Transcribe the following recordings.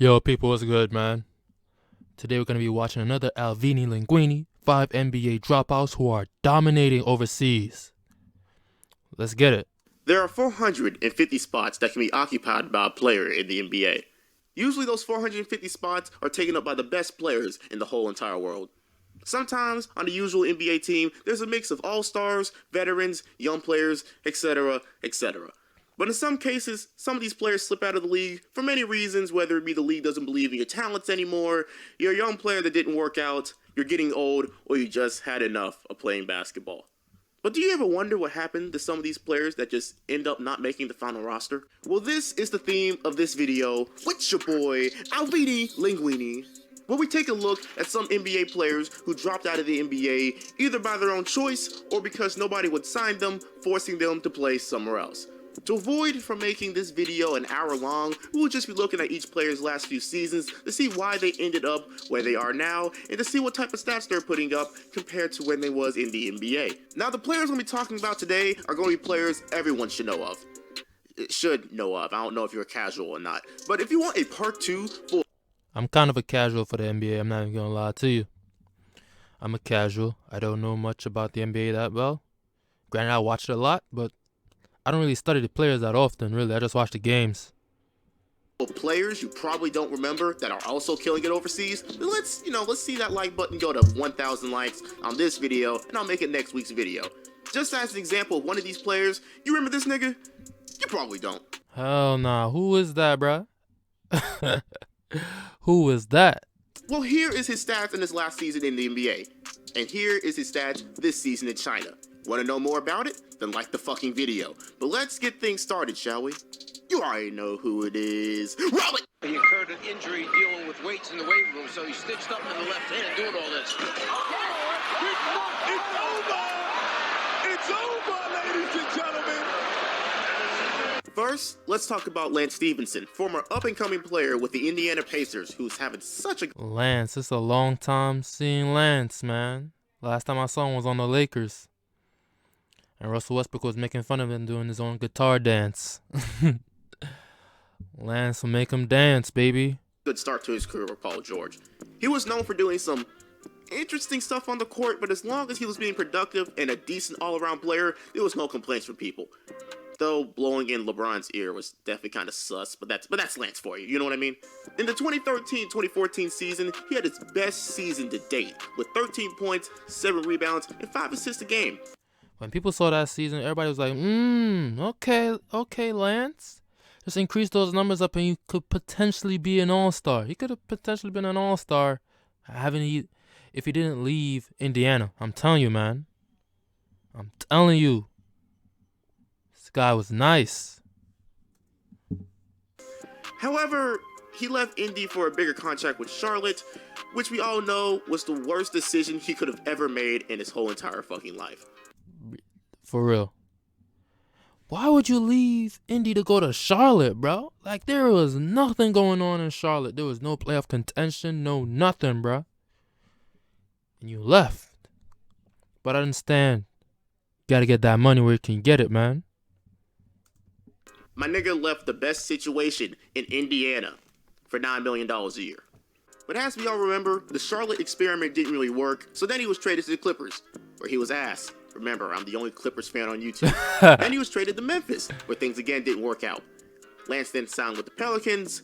Yo, people, what's good, man? Today we're going to be watching another Alvini Linguine, 5 NBA dropouts who are dominating overseas. Let's get it. There are 450 spots that can be occupied by a player in the NBA. Usually those 450 spots are taken up by the best players in the whole entire world. Sometimes on the usual NBA team, there's a mix of all-stars, veterans, young players, etc., etc. But in some cases, some of these players slip out of the league for many reasons, whether it be the league doesn't believe in your talents anymore, you're a young player that didn't work out, you're getting old, or you just had enough of playing basketball. But do you ever wonder what happened to some of these players that just end up not making the final roster? Well, this is the theme of this video with your boy, Alvini Linguine, where we take a look at some NBA players who dropped out of the NBA either by their own choice or because nobody would sign them, forcing them to play somewhere else. To avoid from making this video an hour long, we will just be looking at each player's last few seasons to see why they ended up where they are now and to see what type of stats they're putting up compared to when they was in the NBA. Now the players we'll be talking about today are going to be players everyone should know of. Should know of. I don't know if you're a casual or not. But if you want a part 2 for... I'm kind of a casual for the NBA, I'm not even going to lie to you. I'm a casual. I don't know much about the NBA that well. Granted, I watch it a lot, but I don't really study the players that often, really. I just watch the games. Players you probably don't remember that are also killing it overseas. Let's see that like button go to 1,000 likes on this video, and I'll make it next week's video. Just as an example of one of these players, you remember this nigga? You probably don't. Hell nah. Who is that, bruh? Who is that? Well, here is his stats in his last season in the NBA. And here is his stats this season in China. Want to know more about it? Then like the fucking video. But let's get things started, shall we? You already know who it is. Roll it! He incurred an injury dealing with weights in the weight room, so he's stitched up in the left hand doing all this. It's over, ladies and gentlemen. First, let's talk about Lance Stephenson, former up-and-coming player with the Indiana Pacers, who's having such a... Lance, it's a long time seeing Lance, man. Last time I saw him was on the Lakers. And Russell Westbrook was making fun of him doing his own guitar dance. Lance will make him dance, baby. Good start to his career with Paul George. He was known for doing some interesting stuff on the court, but as long as he was being productive and a decent all-around player, there was no complaints from people. Though blowing in LeBron's ear was definitely kind of sus, but that's Lance for you, you know what I mean? In the 2013-2014 season, he had his best season to date, with 13 points, 7 rebounds, and 5 assists a game. When people saw that season, everybody was like, okay, Lance. Just increase those numbers up and you could potentially be an all-star. He could have potentially been an all-star if he didn't leave Indiana. I'm telling you, man. I'm telling you. This guy was nice. However, he left Indy for a bigger contract with Charlotte, which we all know was the worst decision he could have ever made in his whole entire fucking life. For real. Why would you leave Indy to go to Charlotte, bro? Like, there was nothing going on in Charlotte. There was no playoff contention, no nothing, bro. And you left. But I understand. You gotta get that money where you can get it, man. My nigga left the best situation in Indiana for $9 million a year. But as we all remember, the Charlotte experiment didn't really work, so then he was traded to the Clippers, where he was ass. Remember, I'm the only Clippers fan on YouTube. Then he was traded to Memphis, where things again didn't work out. Lance then signed with the Pelicans.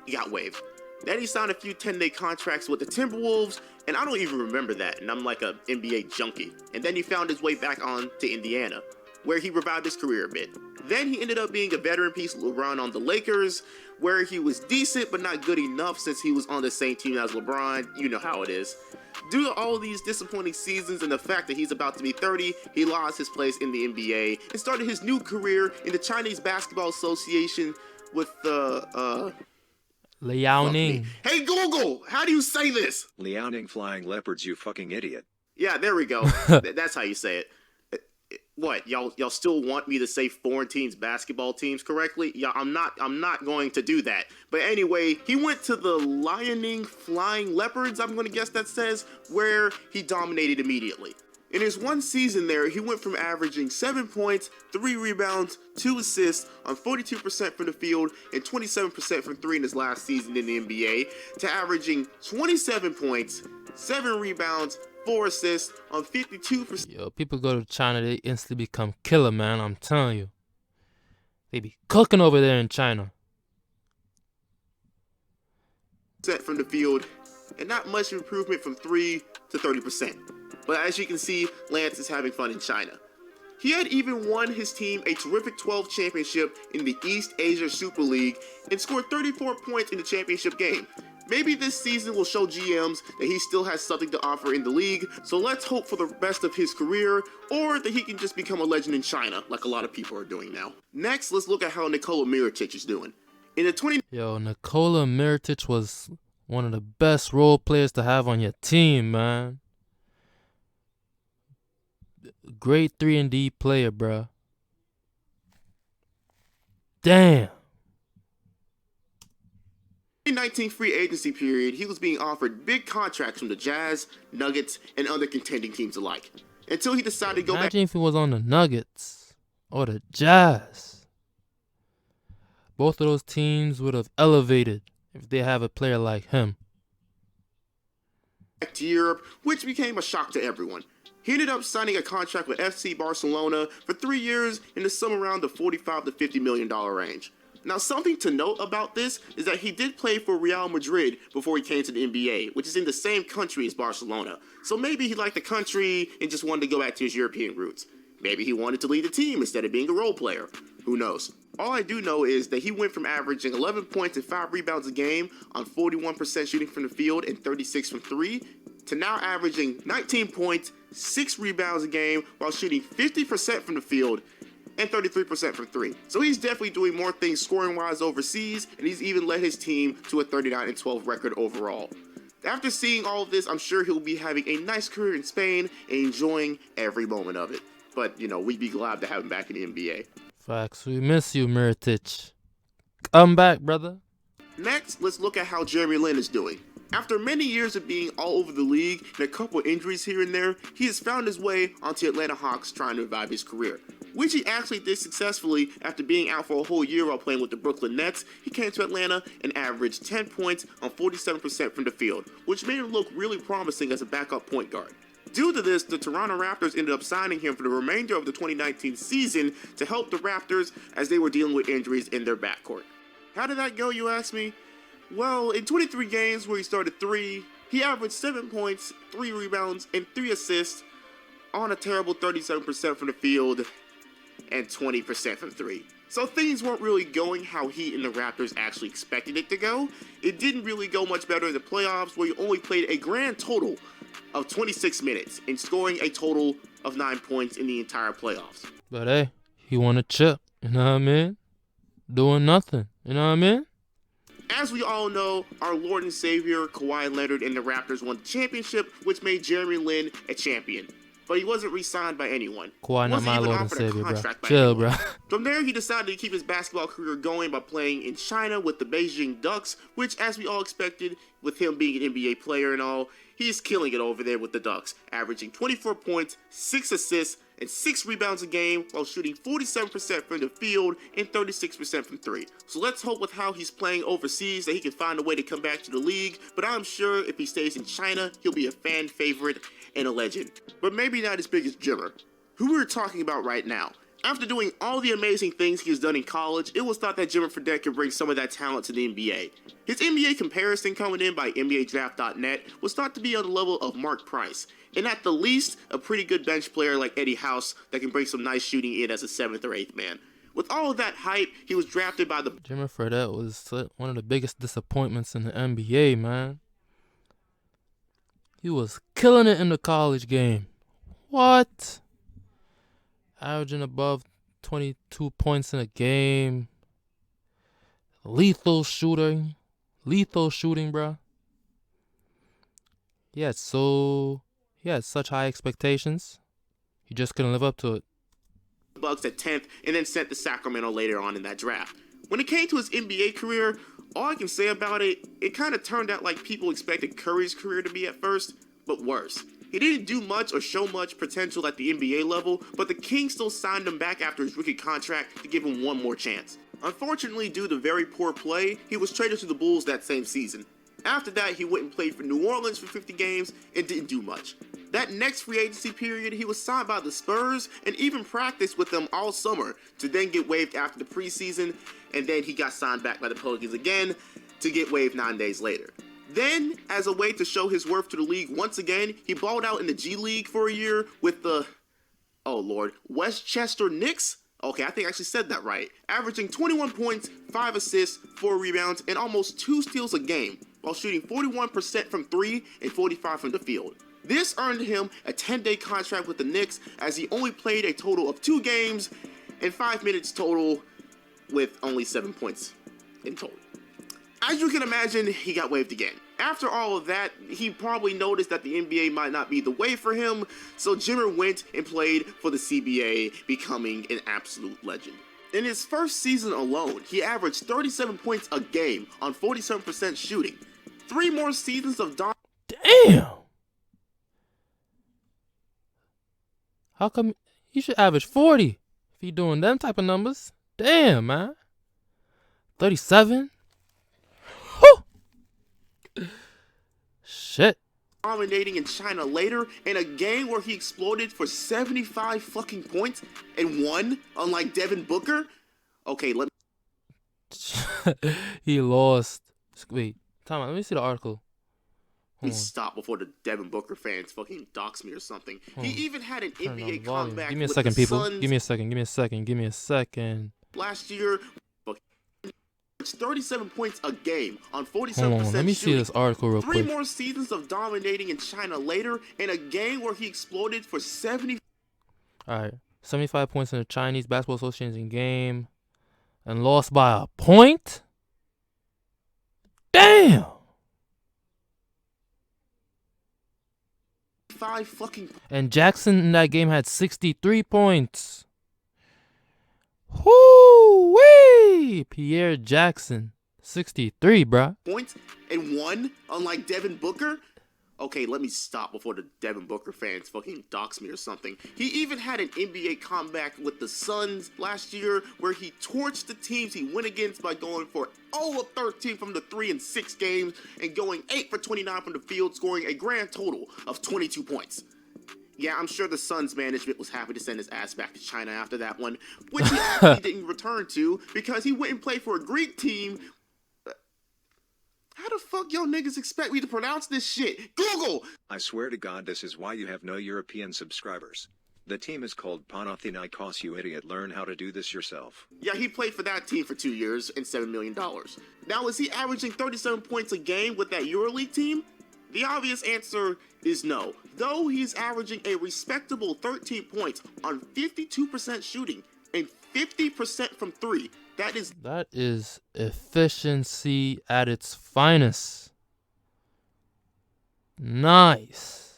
He got waived. Then he signed a few 10-day contracts with the Timberwolves, and I don't even remember that, and I'm like a NBA junkie. And then he found his way back on to Indiana, where he revived his career a bit. Then he ended up being a veteran piece LeBron on the Lakers, where he was decent but not good enough since he was on the same team as LeBron. You know how it is. Due to all these disappointing seasons and the fact that he's about to be 30, he lost his place in the NBA and started his new career in the Chinese Basketball Association with Liaoning. Hey Google, how do you say this? Liaoning flying leopards, you fucking idiot. Yeah, there we go. That's how you say it. What, y'all still want me to say foreign teams basketball teams correctly? Yeah, I'm not going to do that. But anyway, he went to the Liaoning Flying Leopards, I'm going to guess that says, where he dominated immediately. In his one season there, he went from averaging 7 points, 3 rebounds, 2 assists on 42% from the field and 27% from 3 in his last season in the NBA to averaging 27 points, 7 rebounds, 4 assists on 52%. Yo, people go to China, they instantly become killer, man. I'm telling you. They be cooking over there in China. From the field, and not much improvement from 3 to 30%. But as you can see, Lance is having fun in China. He had even won his team a terrific 12 championship in the East Asia Super League and scored 34 points in the championship game. Maybe this season will show GMs that he still has something to offer in the league, so let's hope for the best of his career, or that he can just become a legend in China like a lot of people are doing now. Next, let's look at how Nicola Mirotic is doing. In the Yo, Nicola Mirotic was one of the best role players to have on your team, man. Great 3-and-D player, bruh. Damn. 2019 free agency period, he was being offered big contracts from the Jazz, Nuggets, and other contending teams alike. Until he decided to go back. Imagine if he was on the Nuggets or the Jazz. Both of those teams would have elevated if they have a player like him. Back to Europe, which became a shock to everyone. He ended up signing a contract with FC Barcelona for 3 years in the sum around the $45 to $50 million range. Now, something to note about this is that he did play for Real Madrid before he came to the NBA, which is in the same country as Barcelona. So maybe he liked the country and just wanted to go back to his European roots. Maybe he wanted to lead the team instead of being a role player. Who knows? All I do know is that he went from averaging 11 points and 5 rebounds a game on 41% shooting from the field and 36 from 3 to now averaging 19 points, 6 rebounds a game while shooting 50% from the field and 33% from 3. So he's definitely doing more things scoring-wise overseas, and he's even led his team to a 39-12 record overall. After seeing all of this, I'm sure he'll be having a nice career in Spain and enjoying every moment of it. But, you know, we'd be glad to have him back in the NBA. Facts. We miss you, Mirotic. Come back, brother. Next, let's look at how Jeremy Lin is doing. After many years of being all over the league and a couple injuries here and there, he has found his way onto Atlanta Hawks trying to revive his career, which he actually did successfully after being out for a whole year while playing with the Brooklyn Nets. He came to Atlanta and averaged 10 points on 47% from the field, which made him look really promising as a backup point guard. Due to this, the Toronto Raptors ended up signing him for the remainder of the 2019 season to help the Raptors as they were dealing with injuries in their backcourt. How did that go, you ask me? Well, in 23 games where he started 3, he averaged 7 points, 3 rebounds, and 3 assists on a terrible 37% from the field and 20% from 3. So things weren't really going how he and the Raptors actually expected it to go. It didn't really go much better in the playoffs, where he only played a grand total of 26 minutes and scoring a total of 9 points in the entire playoffs. But hey, he won a chip. You know what I mean? Doing nothing. You know what I mean? As we all know, our Lord and Savior, Kawhi Leonard, and the Raptors won the championship, which made Jeremy Lin a champion. But he wasn't re-signed by anyone. Kawhi not my Lord and Savior, bro. Chill, bro. From there, he decided to keep his basketball career going by playing in China with the Beijing Ducks, which, as we all expected, with him being an NBA player and all, he's killing it over there with the Ducks, averaging 24 points, 6 assists, and 6 rebounds a game while shooting 47% from the field and 36% from 3. So let's hope with how he's playing overseas that he can find a way to come back to the league, but I'm sure if he stays in China, he'll be a fan favorite and a legend. But maybe not as big as Jimmer, who we're talking about right now. After doing all the amazing things he has done in college, it was thought that Jimmer Fredette could bring some of that talent to the NBA. His NBA comparison coming in by NBADraft.net was thought to be on the level of Mark Price, and at the least, a pretty good bench player like Eddie House that can bring some nice shooting in as a 7th or 8th man. With all of that hype, he was drafted by the... Jimmer Fredette was one of the biggest disappointments in the NBA, man. He was killing it in the college game. What? Averaging above 22 points in a game. Lethal shooting, bro. He had such high expectations. He just couldn't live up to it. Bucks at 10th and then sent to Sacramento later on in that draft. When it came to his NBA career, all I can say about it kind of turned out like people expected Curry's career to be at first, but worse. He didn't do much or show much potential at the NBA level, but the Kings still signed him back after his rookie contract to give him one more chance. Unfortunately, due to very poor play, he was traded to the Bulls that same season. After that, he went and played for New Orleans for 50 games and didn't do much. That next free agency period, he was signed by the Spurs and even practiced with them all summer to then get waived after the preseason, and then he got signed back by the Pelicans again to get waived 9 days later. Then, as a way to show his worth to the league once again, he balled out in the G League for a year with the, oh lord, Westchester Knicks? Okay, I think I actually said that right. Averaging 21 points, 5 assists, 4 rebounds, and almost 2 steals a game, while shooting 41% from 3 and 45% from the field. This earned him a 10-day contract with the Knicks, as he only played a total of 2 games and 5 minutes total with only 7 points in total. As you can imagine, he got waived again. After all of that, he probably noticed that the NBA might not be the way for him, so Jimmer went and played for the CBA, becoming an absolute legend. In his first season alone, he averaged 37 points a game on 47% shooting. 3 more seasons of Damn! How come he should average 40 if he doing them type of numbers? Damn, man. 37? Shit. dominating in China later in a game where he exploded for 75 fucking points and won, unlike Devin Booker? Okay, let He lost. Wait, time out. Let me see the article. me stop before the Devin Booker fans fucking dox me or something. He even had an Turn down the NBA volume. comeback Give me a with second, the people. Suns Give me a second. Give me a second. Give me a second. last year. 37 points a game on 47% Hold on. Let me see shooting. this article real 3 quick. more seasons of dominating in China later in a game where he exploded for 70. All right. 75 points in the Chinese Basketball Association game and lost by a point? Damn! 5 fucking And Jackson in that game had 63 points. Whoo-wee! Pierre Jackson, 63, bruh. points and won, unlike Devin Booker. Okay, let me stop before the Devin Booker fans fucking dox me or something. He even had an NBA comeback with the Suns last year where he torched the teams he went against by going for 0 of 13 from the 3 in 6 games and going 8 for 29 from the field, scoring a grand total of 22 points. Yeah, I'm sure the Suns management was happy to send his ass back to China after that one, which he actually didn't return to because he went and played for a Greek team. How the fuck y'all niggas expect me to pronounce this shit? Google! I swear to God, this is why you have no European subscribers. The team is called Panathinaikos, you idiot. Learn how to do this yourself. Yeah, he played for that team for 2 years and $7 million. Now, is he averaging 37 points a game with that EuroLeague team? The obvious answer is no. Though he's averaging a respectable 13 points on 52% shooting and 50% from 3. That is efficiency at its finest. Nice.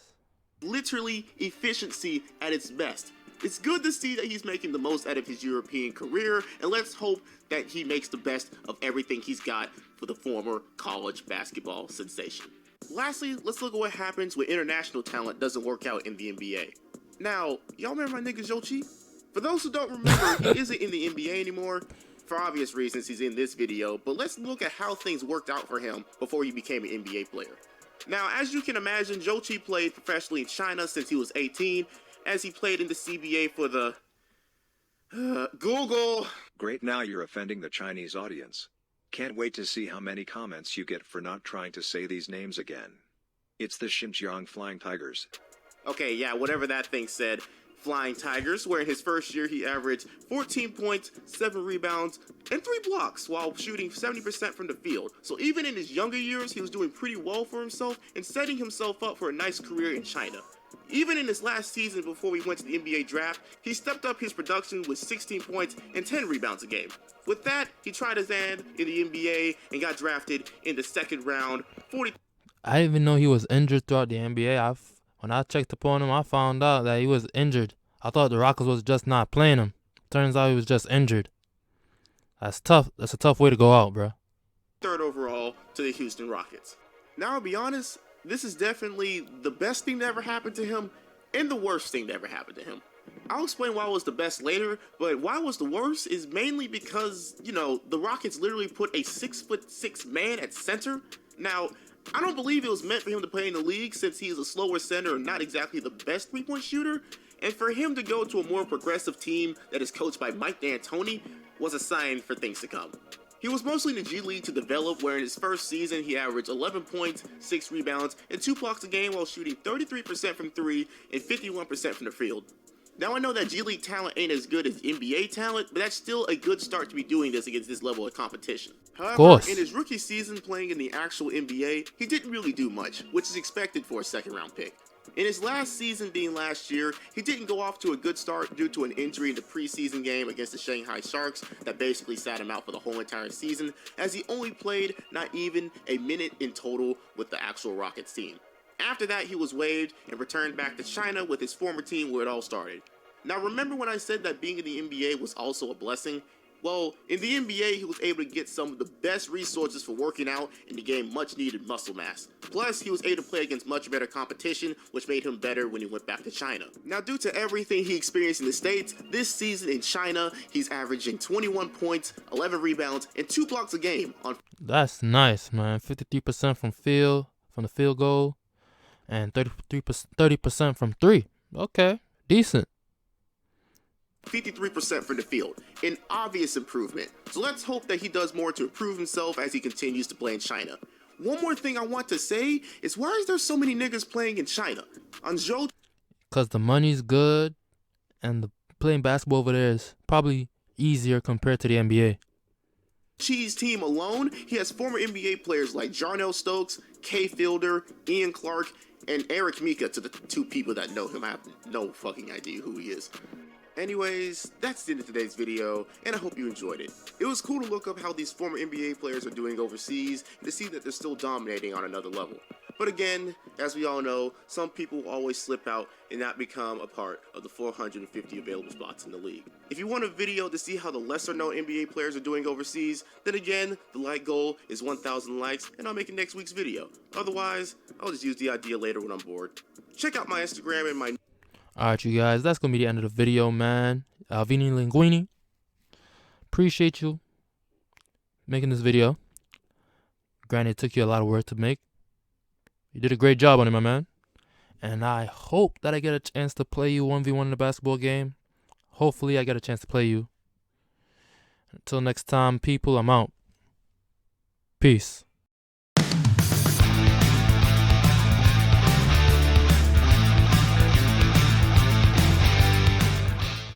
literally efficiency at its best. It's good to see that he's making the most out of his European career, and let's hope that he makes the best of everything he's got for the former college basketball sensation. Lastly, let's look at what happens when international talent doesn't work out in the NBA. Now, y'all remember my nigga Jochi? For those who don't remember, he isn't in the NBA anymore. For obvious reasons, he's in this video, but let's look at how things worked out for him before he became an NBA player. Now, as you can imagine, Jochi played professionally in China since he was 18, as he played in the CBA for the... Google! Great, now you're offending the Chinese audience. Can't wait to see how many comments you get for not trying to say these names again. It's the Xinjiang Flying Tigers. Okay, yeah, whatever that thing said. Flying Tigers, where in his first year he averaged 14 points, 7 rebounds, and 3 blocks while shooting 70% from the field. So even in his younger years, he was doing pretty well for himself and setting himself up for a nice career in China. Even in his last season before we went to the NBA draft, he stepped up his production with 16 points and 10 rebounds a game. With that, he tried his hand in the NBA and got drafted in the second round. I didn't even know he was injured throughout the NBA. When I checked upon him, I found out that he was injured. I thought the Rockets was just not playing him. Turns out he was just injured. That's tough. That's a tough way to go out, bro. 3rd overall to the Houston Rockets. Now, I'll be honest, This is definitely the best thing that ever happened to him and the worst thing that ever happened to him. I'll explain why it was the best later, but why it was the worst is mainly because, the Rockets literally put a 6'6" man at center. Now, I don't believe it was meant for him to play in the league since he is a slower center and not exactly the best three-point shooter, and for him to go to a more progressive team that is coached by Mike D'Antoni was a sign for things to come. He was mostly in the G League to develop, where in his first season he averaged 11 points, 6 rebounds, and 2 blocks a game while shooting 33% from 3 and 51% from the field. Now I know that G League talent ain't as good as NBA talent, but that's still a good start to be doing this against this level of competition. However, in his rookie season playing in the actual NBA, he didn't really do much, which is expected for a second-round pick. In his last season being last year, he didn't go off to a good start due to an injury in the preseason game against the Shanghai Sharks that basically sat him out for the whole entire season, as he only played not even a minute in total with the actual Rockets team. After that, he was waived and returned back to China with his former team where it all started. Now remember when I said that being in the NBA was also a blessing? Well, in the NBA, he was able to get some of the best resources for working out and to gain much needed muscle mass. Plus, he was able to play against much better competition, which made him better when he went back to China. Now, due to everything he experienced in the States, this season in China, he's averaging 21 points, 11 rebounds, and 2 blocks a game. That's nice, man. 53% from the field goal, and 30% from 3. Okay, decent. 53% from the field, an obvious improvement. So let's hope that he does more to improve himself as he continues to play in China. One more thing I want to say is, why is there so many niggas playing in China? On Zhou, because the money's good and playing basketball over there is probably easier compared to the NBA. Chi's team alone, he has former NBA players like Jarnell Stokes, Kay Fielder, Ian Clark, and Eric Mika, to the 2 people that know him. I have no fucking idea who he is. Anyways, that's the end of today's video, and I hope you enjoyed it. It was cool to look up how these former NBA players are doing overseas, and to see that they're still dominating on another level. But again, as we all know, some people always slip out and not become a part of the 450 available spots in the league. If you want a video to see how the lesser known NBA players are doing overseas, then again, the like goal is 1,000 likes, and I'll make it next week's video. Otherwise, I'll just use the idea later when I'm bored. Check out my Instagram and my... Alright, you guys, that's going to be the end of the video, man. Alvini Linguine, appreciate you making this video. Granted, it took you a lot of work to make. You did a great job on it, my man. And I hope that I get a chance to play you 1v1 in a basketball game. Hopefully, I get a chance to play you. Until next time, people, I'm out. Peace.